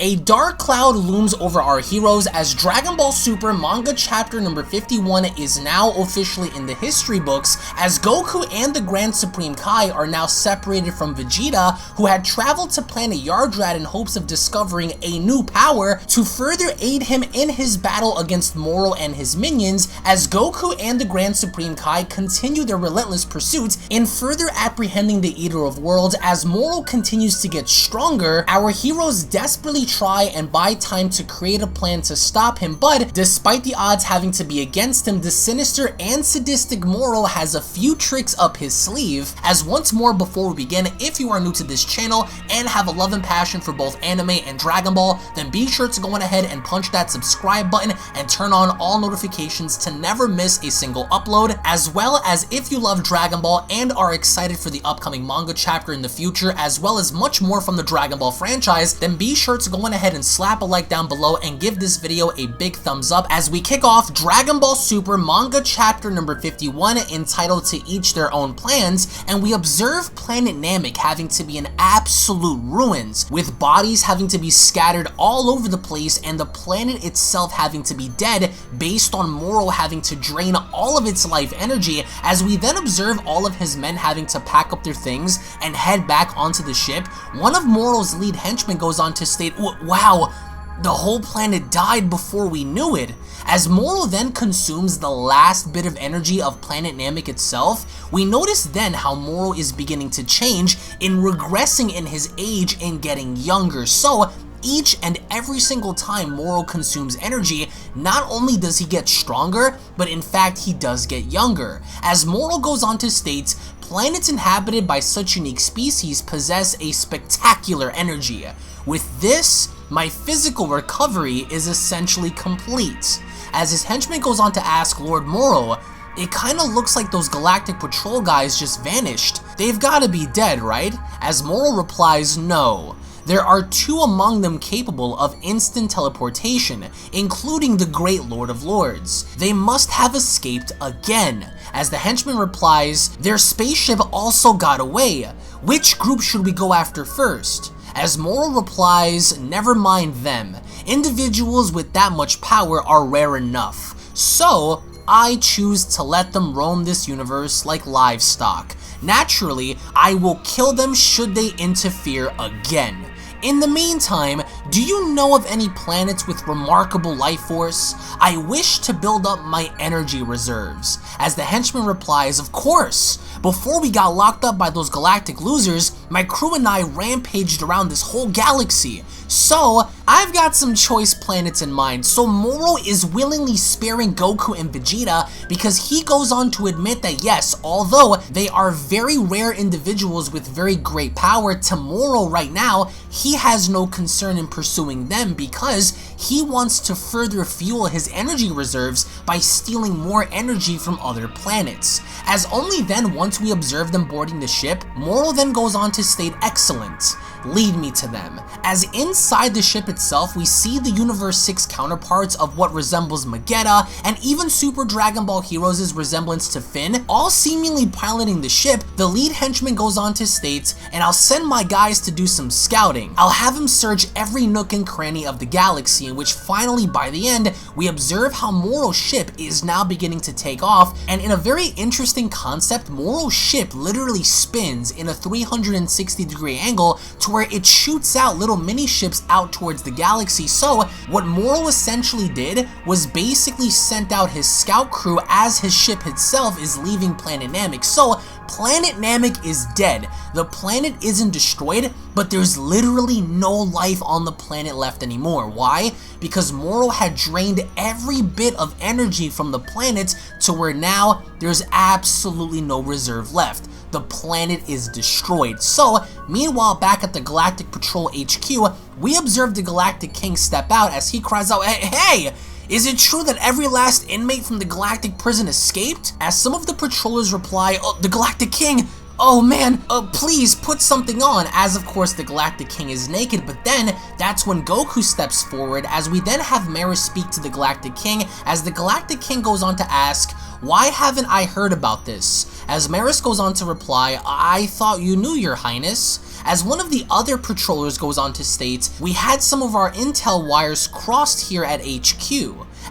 A dark cloud looms over our heroes as Dragon Ball Super Manga Chapter number 51 is now officially in the history books, as Goku and the Grand Supreme Kai are now separated from Vegeta, who had traveled to planet Yardrad in hopes of discovering a new power to further aid him in his battle against Moro and his minions, as Goku and the Grand Supreme Kai continue their relentless pursuit in further apprehending the Eater of Worlds. As Moro continues to get stronger, our heroes desperately try and buy time to create a plan to stop him, but despite the odds having to be against him, the sinister and sadistic Moro has a few tricks up his sleeve. As once more before we begin, if you are new to this channel and have a love and passion for both anime and Dragon Ball, then be sure to go on ahead and punch that subscribe button and turn on all notifications to never miss a single upload, as well as if you love Dragon Ball and are excited for the upcoming manga chapter in the future, as well as much more from the Dragon Ball franchise, then be sure to go on ahead and slap a like down below and give this video a big thumbs up as we kick off Dragon Ball Super Manga Chapter number 51, entitled To Each Their Own Plans, and we observe planet Namek having to be in absolute ruins, with bodies having to be scattered all over the place and the planet itself having to be dead based on Moro having to drain all of its life energy, as we then observe all of his men having to pack up their things and head back onto the ship. One of Moro's lead henchmen goes on to state, "Wow, the whole planet died before we knew it." As Moro then consumes the last bit of energy of planet Namek itself, we notice then how Moro is beginning to change, in regressing in his age and getting younger. So each and every single time Moro consumes energy, not only does he get stronger, but in fact he does get younger. As Moro goes on to state, planets inhabited by such unique species possess a spectacular energy. With this, my physical recovery is essentially complete. As his henchman goes on to ask Lord Moro, "It kinda looks like those Galactic Patrol guys just vanished. They've gotta be dead, right?" As Moro replies, "No. There are two among them capable of instant teleportation, including the Great Lord of Lords. They must have escaped again." As the henchman replies, "Their spaceship also got away. Which group should we go after first?" As Moro replies, "Never mind them. Individuals with that much power are rare enough. So I choose to let them roam this universe like livestock. Naturally, I will kill them should they interfere again. In the meantime, do you know of any planets with remarkable life force? I wish to build up my energy reserves." As the henchman replies, "Of course. Before we got locked up by those galactic losers, my crew and I rampaged around this whole galaxy. So, I've got some choice planets in mind." So Moro is willingly sparing Goku and Vegeta because he goes on to admit that yes, although they are very rare individuals with very great power, to Moro right now, he has no concern in pursuing them because he wants to further fuel his energy reserves by stealing more energy from other planets. As only then, once we observe them boarding the ship, Moro then goes on to state, "Excellent. Lead me to them." As inside the ship itself, we see the Universe 6 counterparts of what resembles Vegeta, and even Super Dragon Ball Heroes' resemblance to Finn, all seemingly piloting the ship. The lead henchman goes on to state, "And I'll send my guys to do some scouting. I'll have them search every nook and cranny of the galaxy," in which finally, by the end, we observe how Moro's ship is now beginning to take off, and in a very interesting concept, Moro's ship literally spins in a 360-degree angle to where it shoots out little mini ships out towards the galaxy. So what Moro essentially did was basically sent out his scout crew as his ship itself is leaving planet Namek. So planet Namek is dead. The planet isn't destroyed, but there's literally no life on the planet left anymore. Why? Because Moro had drained every bit of energy from the planet to where now there's absolutely no reserve left. The planet is destroyed. So, meanwhile, back at the Galactic Patrol HQ, we observe the Galactic King step out as he cries out, Hey! Is it true that every last inmate from the Galactic prison escaped?" As some of the patrollers reply, "Oh, the Galactic King! Oh man, please put something on," as of course the Galactic King is naked. But then that's when Goku steps forward, as we then have Merus speak to the Galactic King, as the Galactic King goes on to ask, "Why haven't I heard about this?" As Merus goes on to reply, I thought you knew, Your Highness. As one of the other patrollers goes on to state, we had some of our intel wires crossed here at HQ.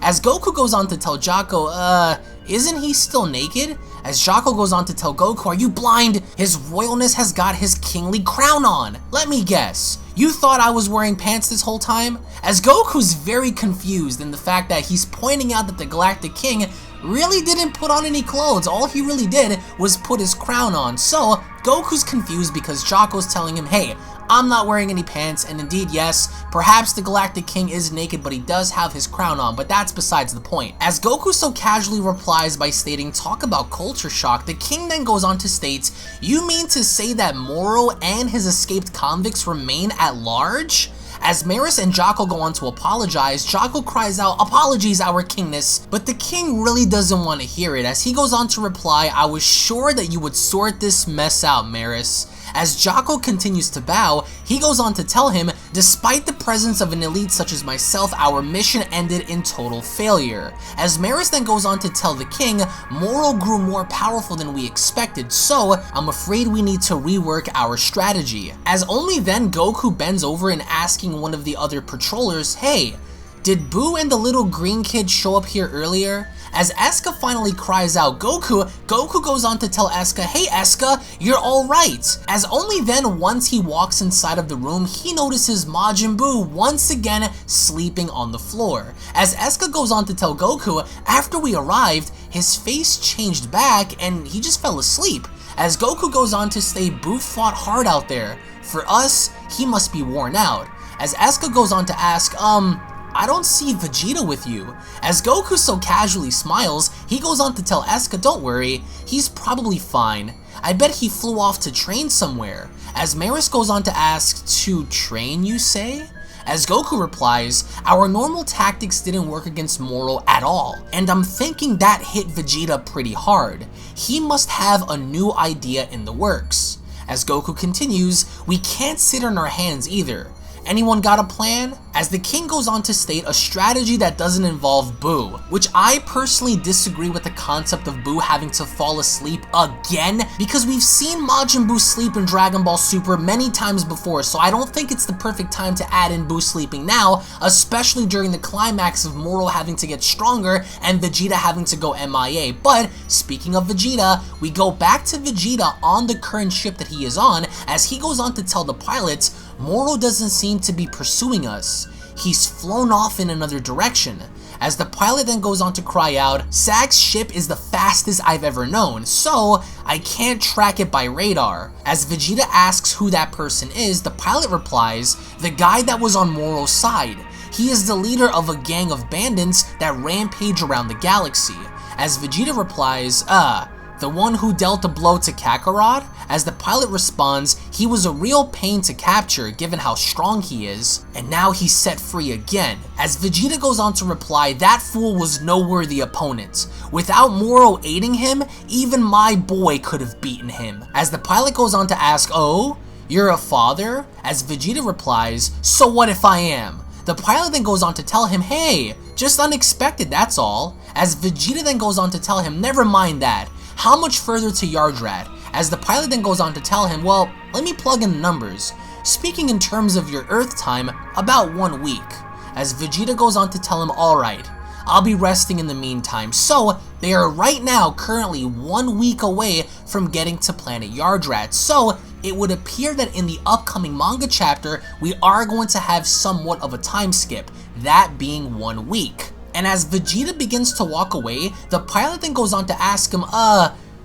As Goku goes on to tell Jaco, isn't he still naked? As Jaco goes on to tell Goku, are you blind? His royalness has got his kingly crown on. Let me guess. You thought I was wearing pants this whole time? As Goku's very confused in the fact that he's pointing out that the Galactic King really didn't put on any clothes. All he really did was put his crown on. So Goku's confused because Jaco's telling him, hey, I'm not wearing any pants, and indeed, yes, perhaps the Galactic King is naked, but he does have his crown on, but that's besides the point. As Goku so casually replies by stating, talk about culture shock, the King then goes on to state, you mean to say that Moro and his escaped convicts remain at large? As Merus and Jaco go on to apologize, Jaco cries out, apologies, our kingness, but the king really doesn't want to hear it. As he goes on to reply, I was sure that you would sort this mess out, Merus. As Jaco continues to bow, he goes on to tell him, despite the presence of an elite such as myself, our mission ended in total failure. As Merus then goes on to tell the king, Moro grew more powerful than we expected, so I'm afraid we need to rework our strategy. As only then Goku bends over and asking one of the other patrollers, hey, did Boo and the little green kid show up here earlier? As Eska finally cries out Goku, Goku goes on to tell Eska, hey Eska, you're alright. As only then once he walks inside of the room, he notices Majin Buu once again sleeping on the floor. As Eska goes on to tell Goku, after we arrived, his face changed back and he just fell asleep. As Goku goes on to say Buu fought hard out there. For us, he must be worn out. As Eska goes on to ask, I don't see Vegeta with you. As Goku so casually smiles, he goes on to tell Eska, don't worry, he's probably fine. I bet he flew off to train somewhere. As Merus goes on to ask, to train you say? As Goku replies, our normal tactics didn't work against Moro at all, and I'm thinking that hit Vegeta pretty hard. He must have a new idea in the works. As Goku continues, we can't sit on our hands either. Anyone got a plan? As the king goes on to state a strategy that doesn't involve Boo, which I personally disagree with the concept of Boo having to fall asleep again, because we've seen Majin Buu sleep in Dragon Ball Super many times before, so I don't think it's the perfect time to add in Boo sleeping now, especially during the climax of Moro having to get stronger and Vegeta having to go MIA. But speaking of Vegeta, we go back to Vegeta on the current ship that he is on, as he goes on to tell the pilots, Moro doesn't seem to be pursuing us. He's flown off in another direction. As the pilot then goes on to cry out, Sag's ship is the fastest I've ever known, so I can't track it by radar. As Vegeta asks who that person is, the pilot replies, the guy that was on Moro's side. He is the leader of a gang of bandits that rampage around the galaxy. As Vegeta replies, the one who dealt a blow to Kakarot? As the pilot responds, he was a real pain to capture given how strong he is, and now he's set free again. As Vegeta goes on to reply, that fool was no worthy opponent. Without Moro aiding him, even my boy could have beaten him. As the pilot goes on to ask, oh, you're a father? As Vegeta replies, so what if I am? The pilot then goes on to tell him, hey, just unexpected, that's all. As Vegeta then goes on to tell him, never mind that. How much further to Yardrat? As the pilot then goes on to tell him, well, let me plug in the numbers. Speaking in terms of your Earth time, about 1 week. As Vegeta goes on to tell him, alright, I'll be resting in the meantime. So, they are right now currently 1 week away from getting to planet Yardrat. So, it would appear that in the upcoming manga chapter, we are going to have somewhat of a time skip, that being 1 week. And as Vegeta begins to walk away, the pilot then goes on to ask him,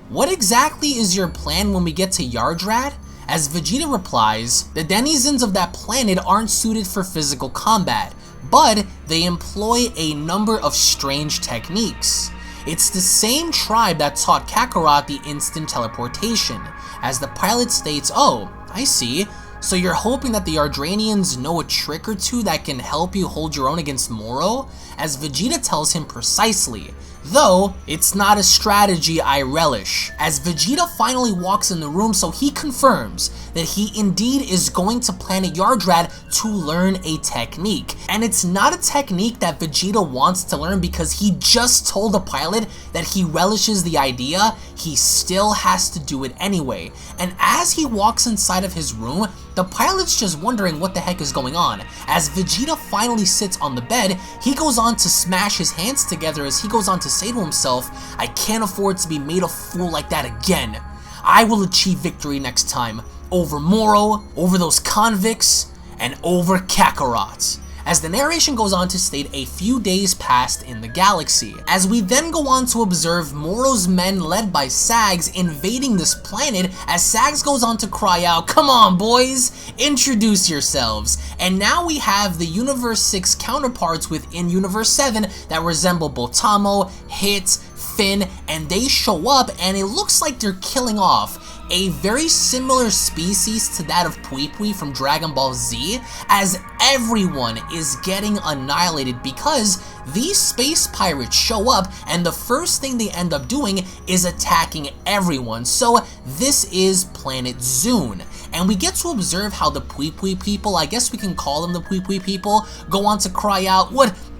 what exactly is your plan when we get to Yardrat? As Vegeta replies, the denizens of that planet aren't suited for physical combat, but they employ a number of strange techniques. It's the same tribe that taught Kakarot the instant teleportation. As the pilot states, oh, I see. So you're hoping that the Yardranians know a trick or two that can help you hold your own against Moro? As Vegeta tells him precisely, Though, it's not a strategy I relish, as Vegeta finally walks in the room, so he confirms that he indeed is going to Planet Yardrad to learn a technique. And it's not a technique that Vegeta wants to learn because he just told the pilot that he relishes the idea, he still has to do it anyway. And as he walks inside of his room, the pilot's just wondering what the heck is going on. As Vegeta finally sits on the bed, he goes on to smash his hands together as he goes on to say to himself, I can't afford to be made a fool like that again. I will achieve victory next time, over Moro, over those convicts, and over Kakarot. As the narration goes on to state, a few days passed in the galaxy, as we then go on to observe Moro's men led by Sags invading this planet, as Sags goes on to cry out, come on boys, introduce yourselves. And now we have the Universe 6 counterparts within Universe 7 that resemble Botamo, Hit, Finn, and they show up and it looks like they're killing off a very similar species to that of Pui Pui from Dragon Ball Z, as everyone is getting annihilated because these space pirates show up and the first thing they end up doing is attacking everyone. So this is Planet Zune, and we get to observe how the Pui Pui people, I guess we can call them the Pui Pui people, go on to cry out,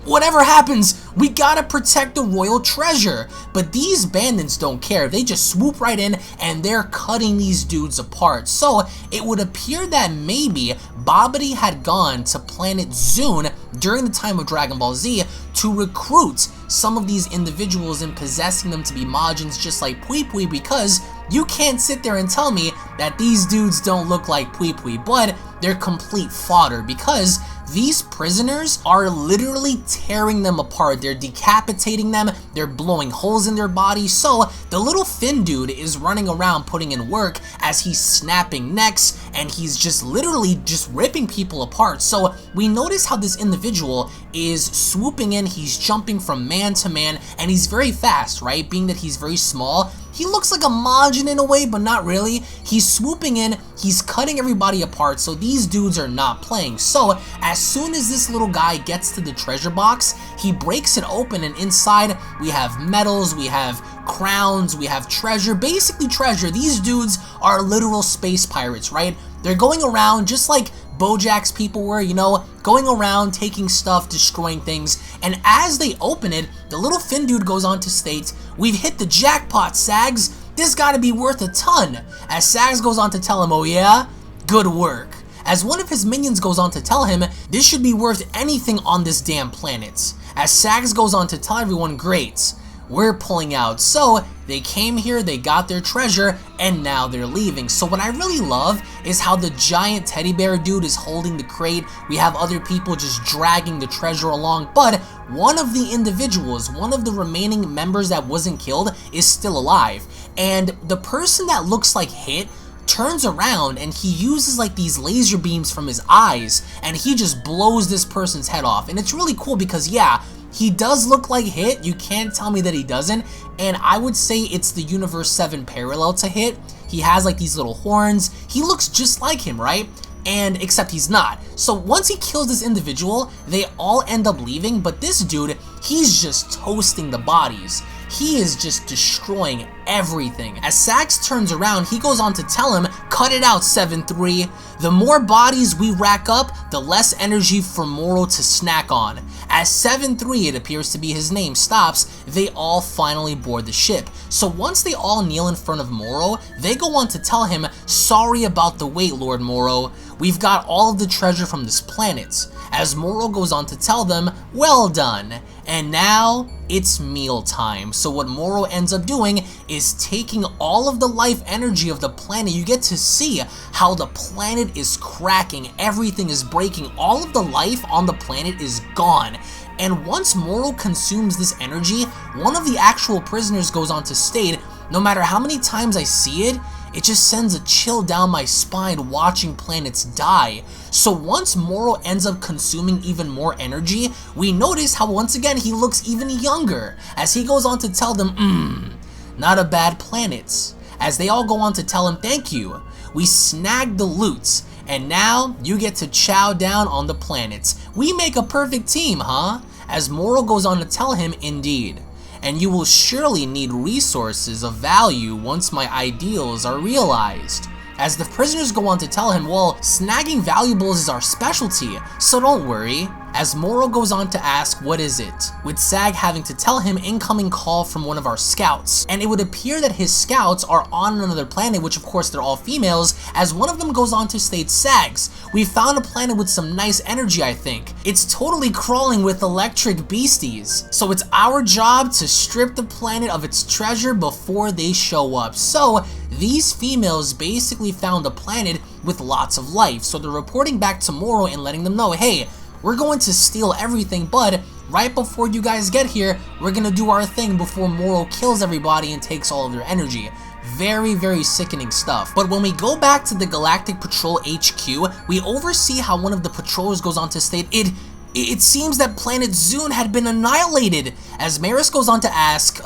whatever happens, we gotta protect the royal treasure. But these bandits don't care. They just swoop right in and they're cutting these dudes apart. So it would appear that maybe Babidi had gone to Planet Zune during the time of Dragon Ball Z to recruit some of these individuals and possessing them to be Majins just like Pui Pui, because you can't sit there and tell me that these dudes don't look like Pui Pui, but they're complete fodder because these prisoners are literally tearing them apart. They're decapitating them, they're blowing holes in their bodies. So the little Finn dude is running around putting in work as he's snapping necks and he's just literally just ripping people apart. So we notice how this individual is swooping in, he's jumping from man to man, and he's very fast, right? Being that he's very small, he looks like a Majin in a way, but not really. He's swooping in, he's cutting everybody apart, so these dudes are not playing. So as soon as this little guy gets to the treasure box, he breaks it open, and inside we have medals, we have crowns, we have treasure, basically treasure. These dudes are literal space pirates, right? They're going around just like Bojack's people were, you know, going around taking stuff, destroying things, and as they open it, the little Finn dude goes on to state, we've hit the jackpot, Sags, this gotta be worth a ton, as Sags goes on to tell him, oh yeah, good work. As one of his minions goes on to tell him, this should be worth anything on this damn planet. As Sags goes on to tell everyone, great, we're pulling out. So they came here, they got their treasure, and now they're leaving. So what I really love is how the giant teddy bear dude is holding the crate. We have other people just dragging the treasure along, but one of the individuals, one of the remaining members that wasn't killed is still alive. And the person that looks like Hit turns around and he uses like these laser beams from his eyes and he just blows this person's head off. And it's really cool because yeah, he does look like Hit, you can't tell me that he doesn't, and I would say it's the Universe 7 parallel to Hit. He has like these little horns, he looks just like him, right? And except he's not. So once he kills this individual, they all end up leaving, but this dude, he's just toasting the bodies. He is just destroying everything. As Sags turns around, he goes on to tell him, cut it out 7-3. The more bodies we rack up, the less energy for Moro to snack on. As 7-3, it appears to be his name, stops, they all finally board the ship. So once they all kneel in front of Moro, they go on to tell him, sorry about the wait, Lord Moro. We've got all of the treasure from this planet. As Moro goes on to tell them, well done. And now, it's meal time. So what Moro ends up doing is taking all of the life energy of the planet. You get to see how the planet is cracking, everything is breaking, all of the life on the planet is gone. And once Moro consumes this energy, one of the actual prisoners goes on to state, no matter how many times I see it, it just sends a chill down my spine watching planets die. So once Moro ends up consuming even more energy, we notice how once again he looks even younger as he goes on to tell them, not a bad planet. As they all go on to tell him, thank you, we snagged the loot, and now you get to chow down on the planets. We make a perfect team, huh? As Moro goes on to tell him, indeed. and you will surely need resources of value once my ideals are realized. As the prisoners go on to tell him, well, snagging valuables is our specialty, so don't worry. As Moro goes on to ask, what is it? With Sag having to tell him incoming call from one of our scouts, and it would appear that his scouts are on another planet, which of course they're all females, as one of them goes on to state, Sags, we found a planet with some nice energy, I think. It's totally crawling with electric beasties, so it's our job to strip the planet of its treasure before they show up. So these females basically found a planet with lots of life, so they're reporting back to Moro and letting them know, hey, we're going to steal everything, but right before you guys get here, we're gonna do our thing before Moro kills everybody and takes all of their energy. Very, very sickening stuff. But when we go back to the Galactic Patrol HQ, we oversee how one of the patrollers goes on to state, it seems that planet Zune had been annihilated. As Merus goes on to ask,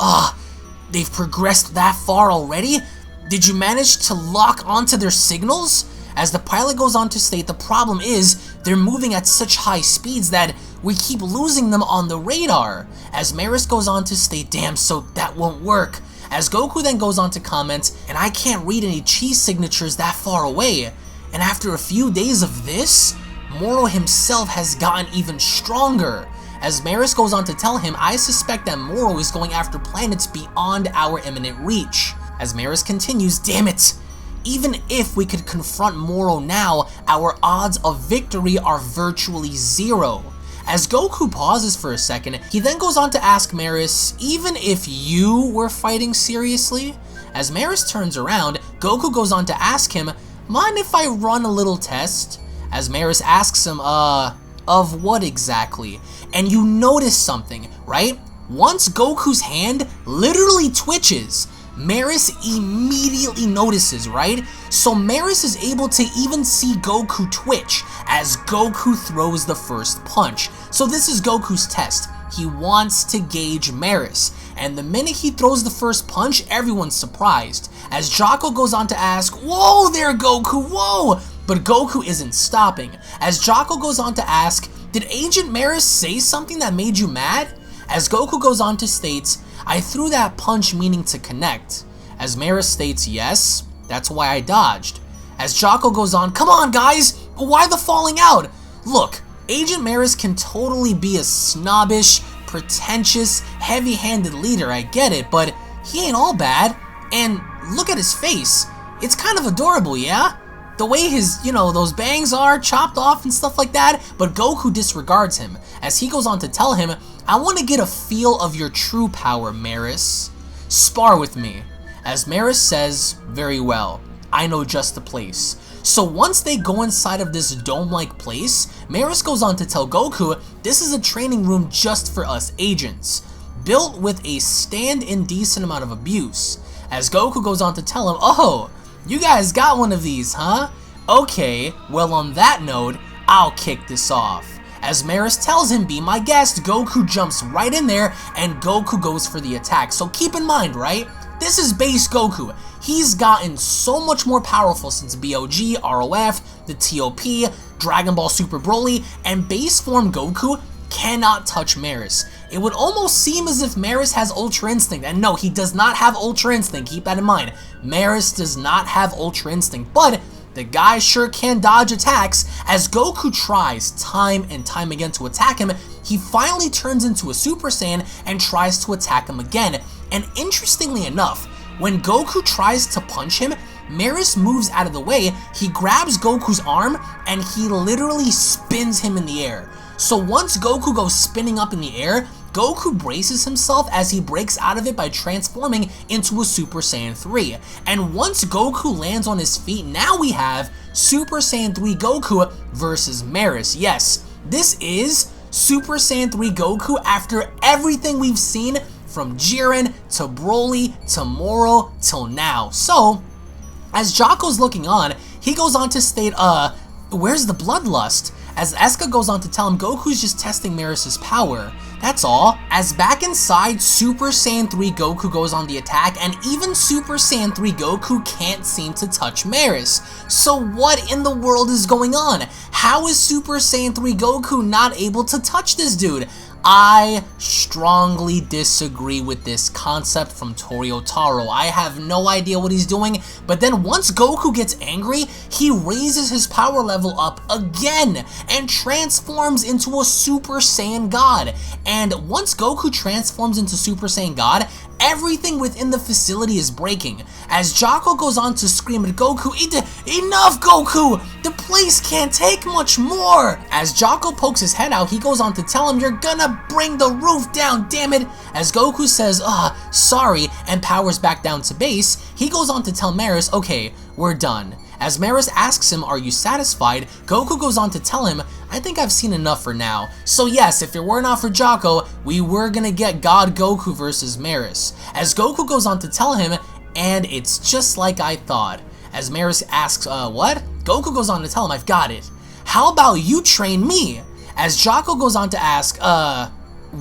they've progressed that far already? Did you manage to lock onto their signals? As the pilot goes on to state, the problem is they're moving at such high speeds that we keep losing them on the radar. As Merus goes on to state, damn, so that won't work. As Goku then goes on to comment, and I can't read any chi signatures that far away. And after a few days of this, Moro himself has gotten even stronger. As Merus goes on to tell him, I suspect that Moro is going after planets beyond our imminent reach. As Merus continues, damn it! Even if we could confront Moro now, our odds of victory are virtually zero. As Goku pauses for a second, he then goes on to ask Merus, even if you were fighting seriously? As Merus turns around, Goku goes on to ask him, mind if I run a little test? As Merus asks him, of what exactly? And you notice something, right? Once Goku's hand literally twitches, Merus immediately notices, right? So Merus is able to even see Goku twitch as Goku throws the first punch. So this is Goku's test. He wants to gauge Merus, and the minute he throws the first punch, everyone's surprised. As Jocko goes on to ask, whoa there Goku, whoa! But Goku isn't stopping. As Jocko goes on to ask, did Agent Merus say something that made you mad? As Goku goes on to state, I threw that punch meaning to connect. As Merus states, yes, that's why I dodged. As Jocko goes on, come on guys, why the falling out? Look, Agent Merus can totally be a snobbish, pretentious, heavy-handed leader, I get it, but he ain't all bad. And look at his face, it's kind of adorable, yeah? The way his, those bangs are chopped off and stuff like that, but Goku disregards him, as he goes on to tell him, I want to get a feel of your true power, Merus. Spar with me. As Merus says, very well, I know just the place. So once they go inside of this dome-like place, Merus goes on to tell Goku, this is a training room just for us agents, built with a stand-in decent amount of abuse. As Goku goes on to tell him, oh, you guys got one of these, huh? Okay, well on that note, I'll kick this off. As Merus tells him, be my guest, Goku jumps right in there, and Goku goes for the attack. So keep in mind, right? This is base Goku. He's gotten so much more powerful since BOG, ROF, the TOP, Dragon Ball Super Broly, and base form Goku cannot touch Merus. It would almost seem as if Merus has Ultra Instinct, and no, he does not have Ultra Instinct, keep that in mind. Merus does not have Ultra Instinct, but the guy sure can dodge attacks. As Goku tries time and time again to attack him, he finally turns into a Super Saiyan and tries to attack him again. And interestingly enough, when Goku tries to punch him, Merus moves out of the way, he grabs Goku's arm, and he literally spins him in the air. So once Goku goes spinning up in the air, Goku braces himself as he breaks out of it by transforming into a Super Saiyan 3. And once Goku lands on his feet, now we have Super Saiyan 3 Goku versus Merus. Yes, this is Super Saiyan 3 Goku after everything we've seen from Jiren to Broly to Moro till now. So, as Jocko's looking on, he goes on to state, where's the bloodlust? As Eska goes on to tell him Goku's just testing Merus' power. That's all. As back inside, Super Saiyan 3 Goku goes on the attack, and even Super Saiyan 3 Goku can't seem to touch Merus. So what in the world is going on? How is Super Saiyan 3 Goku not able to touch this dude? I strongly disagree with this concept from Toryotaro. I have no idea what he's doing, but then once Goku gets angry, he raises his power level up again and transforms into a Super Saiyan God. And once Goku transforms into Super Saiyan God, everything within the facility is breaking. As Jocko goes on to scream at Goku, "Enough, Goku! The place can't take much more!" As Jocko pokes his head out, he goes on to tell him, "You're gonna bring the roof down, damn it!" As Goku says, sorry, and powers back down to base, he goes on to tell Merus, "Okay, we're done." As Merus asks him, "Are you satisfied?" Goku goes on to tell him, "I think I've seen enough for now." So yes, if it were not for Jocko, we were gonna get God Goku versus Merus. As Goku goes on to tell him, "And it's just like I thought." As Merus asks, what? Goku goes on to tell him, "I've got it. How about you train me?" As Jocko goes on to ask,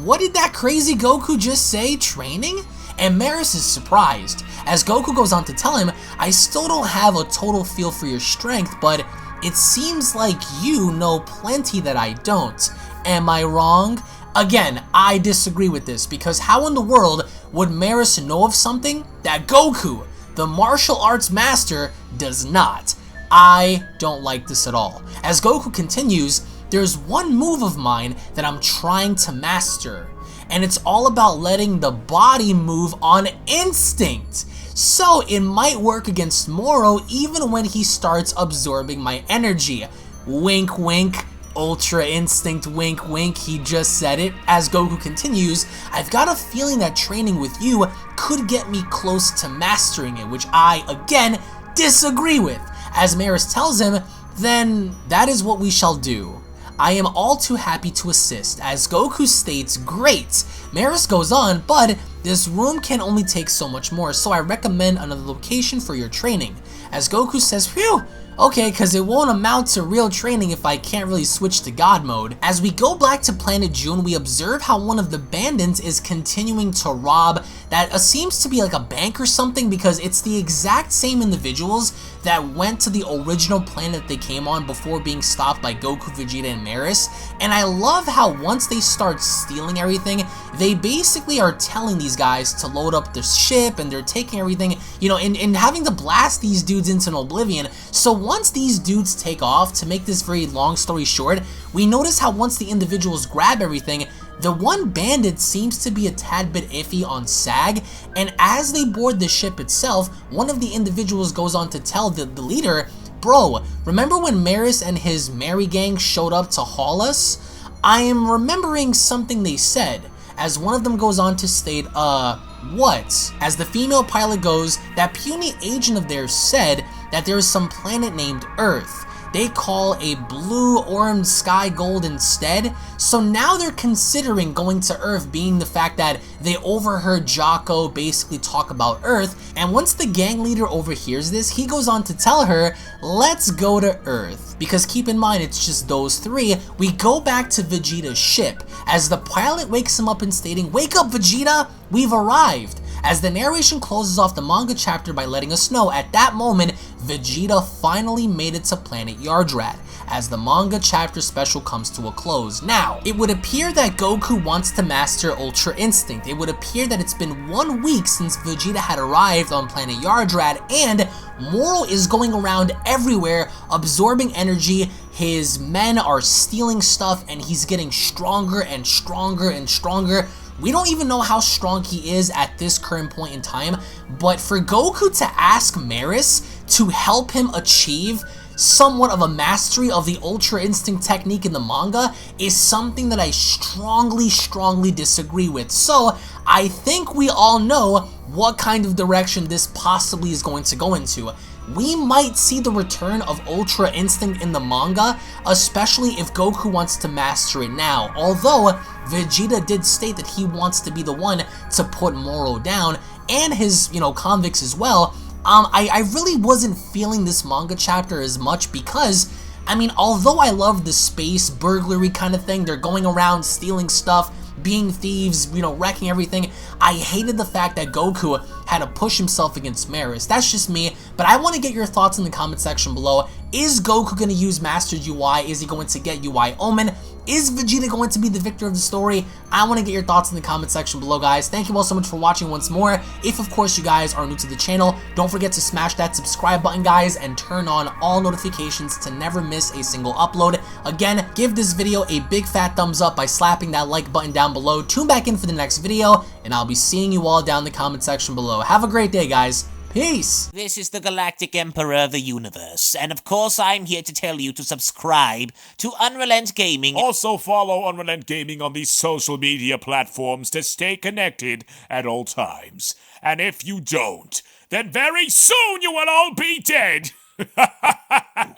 what did that crazy Goku just say, training? And Merus is surprised. As Goku goes on to tell him, "I still don't have a total feel for your strength, but it seems like you know plenty that I don't. Am I wrong?" Again, I disagree with this, because how in the world would Merus know of something that Goku, the martial arts master, does not? I don't like this at all. As Goku continues, "There's one move of mine that I'm trying to master, and it's all about letting the body move on instinct. So it might work against Moro even when he starts absorbing my energy." Wink wink, Ultra Instinct wink wink, he just said it. As Goku continues, "I've got a feeling that training with you could get me close to mastering it," which I, again, disagree with. As Merus tells him, "Then that is what we shall do. I am all too happy to assist." As Goku states, "Great." Merus goes on, "But this room can only take so much more, so I recommend another location for your training." As Goku says, "Phew, okay, cause it won't amount to real training if I can't really switch to God mode." As we go back to Planet June, we observe how one of the bandits is continuing to rob that seems to be like a bank or something, because it's the exact same individuals that went to the original planet they came on before being stopped by Goku, Vegeta, and Merus. And I love how once they start stealing everything, they basically are telling these guys to load up the ship, and they're taking everything, you know, and having to blast these dudes into an oblivion. So once these dudes take off, to make this very long story short, we notice how once the individuals grab everything, the one bandit seems to be a tad bit iffy on Sag, and as they board the ship itself, one of the individuals goes on to tell the leader, "Bro, remember when Merus and his merry gang showed up to haul us? I am remembering something they said." As one of them goes on to state, what? As the female pilot goes, "That puny agent of theirs said that there is some planet named Earth. They call a blue orange sky gold instead." So now they're considering going to Earth, being the fact that they overheard Jocko basically talk about Earth. And once the gang leader overhears this, he goes on to tell her, "Let's go to Earth." Because keep in mind, it's just those three. We go back to Vegeta's ship as the pilot wakes him up and stating, "Wake up, Vegeta, we've arrived." As the narration closes off the manga chapter by letting us know at that moment, Vegeta finally made it to Planet Yardrat, as the manga chapter special comes to a close. Now, it would appear that Goku wants to master Ultra Instinct. It would appear that it's been 1 week since Vegeta had arrived on Planet Yardrat, and Moro is going around everywhere absorbing energy. His men are stealing stuff, and he's getting stronger and stronger and stronger. We don't even know how strong he is at this current point in time, but for Goku to ask Merus to help him achieve somewhat of a mastery of the Ultra Instinct technique in the manga is something that I strongly disagree with. So I think we all know what kind of direction this possibly is going to go into. We might see the return of Ultra Instinct in the manga, especially if Goku wants to master it now. Although Vegeta did state that he wants to be the one to put Moro down, and his, convicts as well. I really wasn't feeling this manga chapter as much because, although I love the space burglary kind of thing, they're going around stealing stuff, being thieves, wrecking everything, I hated the fact that Goku had to push himself against Merus. That's just me, but I want to get your thoughts in the comment section below. Is Goku going to use Mastered UI? Is he going to get UI Omen? Is Vegeta going to be the victor of the story? I want to get your thoughts in the comment section below, guys. Thank you all so much for watching once more. If, of course, you guys are new to the channel, don't forget to smash that subscribe button, guys, and turn on all notifications to never miss a single upload. Again, give this video a big fat thumbs up by slapping that like button down below. Tune back in for the next video, and I'll be seeing you all down in the comment section below. Have a great day, guys. Peace! This is the Galactic Emperor of the Universe, and of course I'm here to tell you to subscribe to UnrealEntGaming. Also follow UnrealEntGaming on these social media platforms to stay connected at all times. And if you don't, then very soon you will all be dead!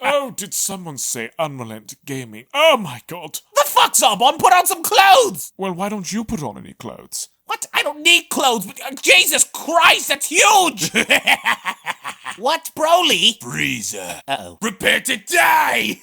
Oh, did someone say UnrealEntGaming? Oh my god. The fuck's up? Put on some clothes! Well, why don't you put on any clothes? What? I don't need clothes, but Jesus Christ, that's huge! What, Broly? Freezer. Uh-oh. Prepare to die!